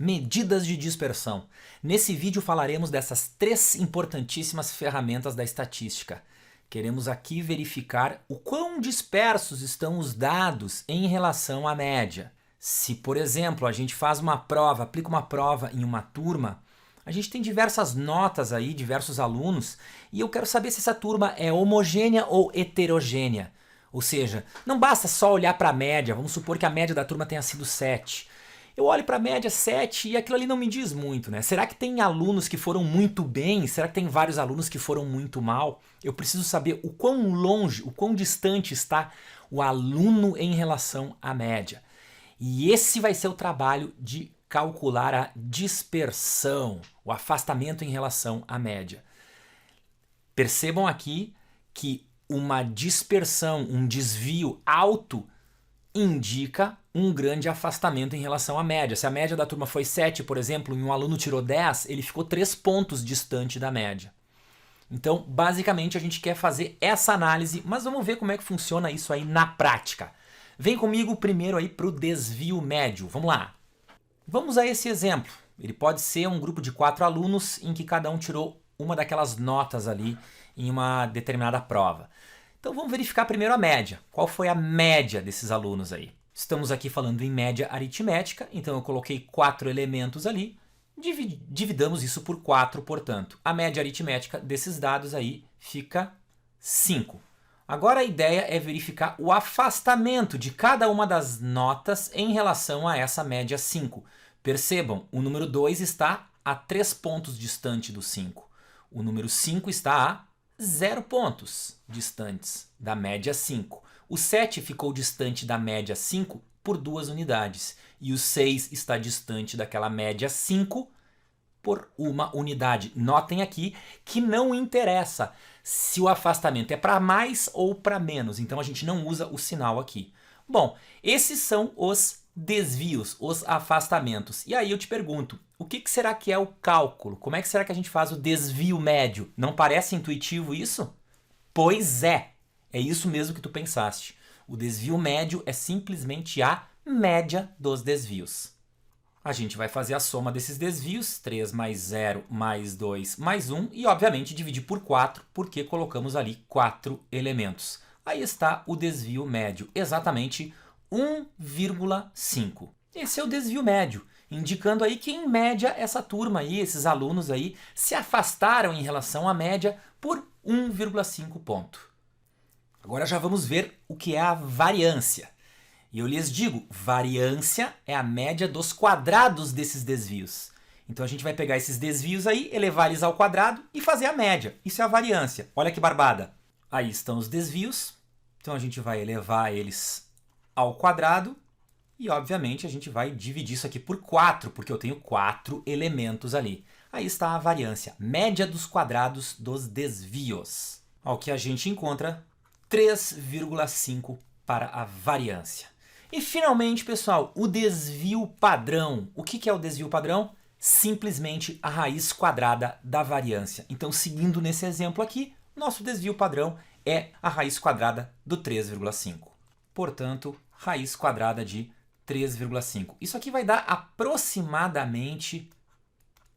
Medidas de dispersão. Nesse vídeo falaremos dessas três importantíssimas ferramentas da estatística. Queremos aqui verificar o quão dispersos estão os dados em relação à média. Se, por exemplo, a gente faz uma prova, aplica uma prova em uma turma, a gente tem diversas notas aí, diversos alunos, e eu quero saber se essa turma é homogênea ou heterogênea. Ou seja, não basta só olhar para a média, vamos supor que a média da turma tenha sido 7. Eu olho para a média 7 e aquilo ali não me diz muito, né? Será que tem alunos que foram muito bem? Será que tem vários alunos que foram muito mal? Eu preciso saber o quão longe, o quão distante está o aluno em relação à média. E esse vai ser o trabalho de calcular a dispersão, o afastamento em relação à média. Percebam aqui que uma dispersão, um desvio alto, indica um grande afastamento em relação à média. Se a média da turma foi 7, por exemplo, e um aluno tirou 10, ele ficou 3 pontos distante da média. Então, basicamente, a gente quer fazer essa análise, mas vamos ver como é que funciona isso aí na prática. Vem comigo primeiro aí para o desvio médio. Vamos lá. Vamos a esse exemplo. Ele pode ser um grupo de 4 alunos em que cada um tirou uma daquelas notas ali em uma determinada prova. Então vamos verificar primeiro a média. Qual foi a média desses alunos aí? Estamos aqui falando em média aritmética, então eu coloquei 4 elementos ali, dividamos isso por 4, portanto. A média aritmética desses dados aí fica 5. Agora a ideia é verificar o afastamento de cada uma das notas em relação a essa média 5. Percebam, o número 2 está a 3 pontos distante do 5. O número 5 está a 0 pontos distantes da média 5. O 7 ficou distante da média 5 por 2 unidades. E o 6 está distante daquela média 5 por 1 unidade. Notem aqui que não interessa se o afastamento é para mais ou para menos. Então a gente não usa o sinal aqui. Bom, esses são os desvios, os afastamentos. E aí eu te pergunto, o que será que é o cálculo? Como é que será que a gente faz o desvio médio? Não parece intuitivo isso? Pois é isso mesmo que tu pensaste. O desvio médio é simplesmente a média dos desvios. A gente vai fazer a soma desses desvios, 3 mais 0 mais 2 mais 1, e obviamente dividir por 4, porque colocamos ali 4 elementos. Aí está o desvio médio, exatamente 1,5. Esse é o desvio médio, indicando aí que em média essa turma aí, esses alunos aí, se afastaram em relação à média por 1,5 ponto. Agora já vamos ver o que é a variância. E eu lhes digo, variância é a média dos quadrados desses desvios. Então a gente vai pegar esses desvios aí, elevar eles ao quadrado e fazer a média. Isso é a variância. Olha que barbada. Aí estão os desvios. Então a gente vai elevar eles ao quadrado e, obviamente, a gente vai dividir isso aqui por 4, porque eu tenho 4 elementos ali. Aí está a variância, média dos quadrados dos desvios. Ao que a gente encontra 3,5 para a variância. E finalmente, pessoal, o desvio padrão. O que é o desvio padrão? Simplesmente a raiz quadrada da variância. Então, seguindo nesse exemplo aqui, nosso desvio padrão é a raiz quadrada do 3,5. Portanto, raiz quadrada de 3,5. Isso aqui vai dar aproximadamente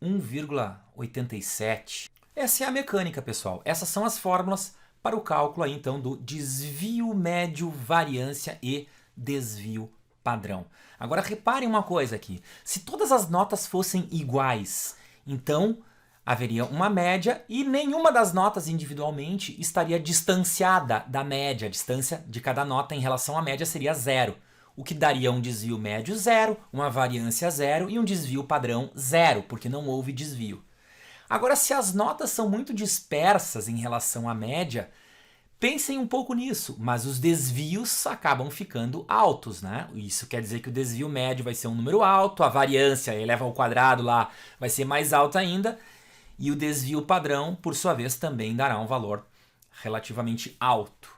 1,87. Essa é a mecânica, pessoal. Essas são as fórmulas para o cálculo aí, então, do desvio médio, variância e desvio padrão. Agora reparem uma coisa aqui. Se todas as notas fossem iguais, então haveria uma média e nenhuma das notas individualmente estaria distanciada da média. A distância de cada nota em relação à média seria 0. O que daria um desvio médio 0, uma variância 0 e um desvio padrão 0, porque não houve desvio. Agora, se as notas são muito dispersas em relação à média, pensem um pouco nisso, mas os desvios acabam ficando altos, né? Isso quer dizer que o desvio médio vai ser um número alto, a variância eleva ao quadrado lá vai ser mais alta ainda, e o desvio padrão, por sua vez, também dará um valor relativamente alto,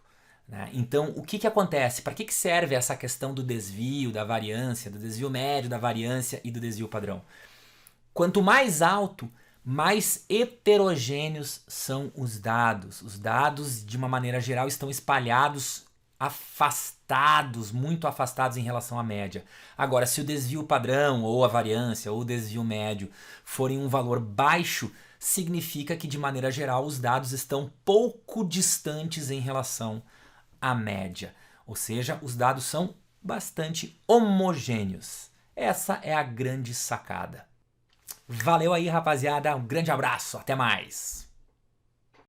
né? Então, o que acontece? Para que serve essa questão do desvio, da variância, do desvio médio, da variância e do desvio padrão? Quanto mais alto, mais heterogêneos são os dados. Os dados, de uma maneira geral, estão espalhados afastados, muito afastados em relação à média. Agora, se o desvio padrão, ou a variância, ou o desvio médio forem um valor baixo, significa que, de maneira geral, os dados estão pouco distantes em relação à média. Ou seja, os dados são bastante homogêneos. Essa é a grande sacada. Valeu aí, rapaziada. Um grande abraço. Até mais.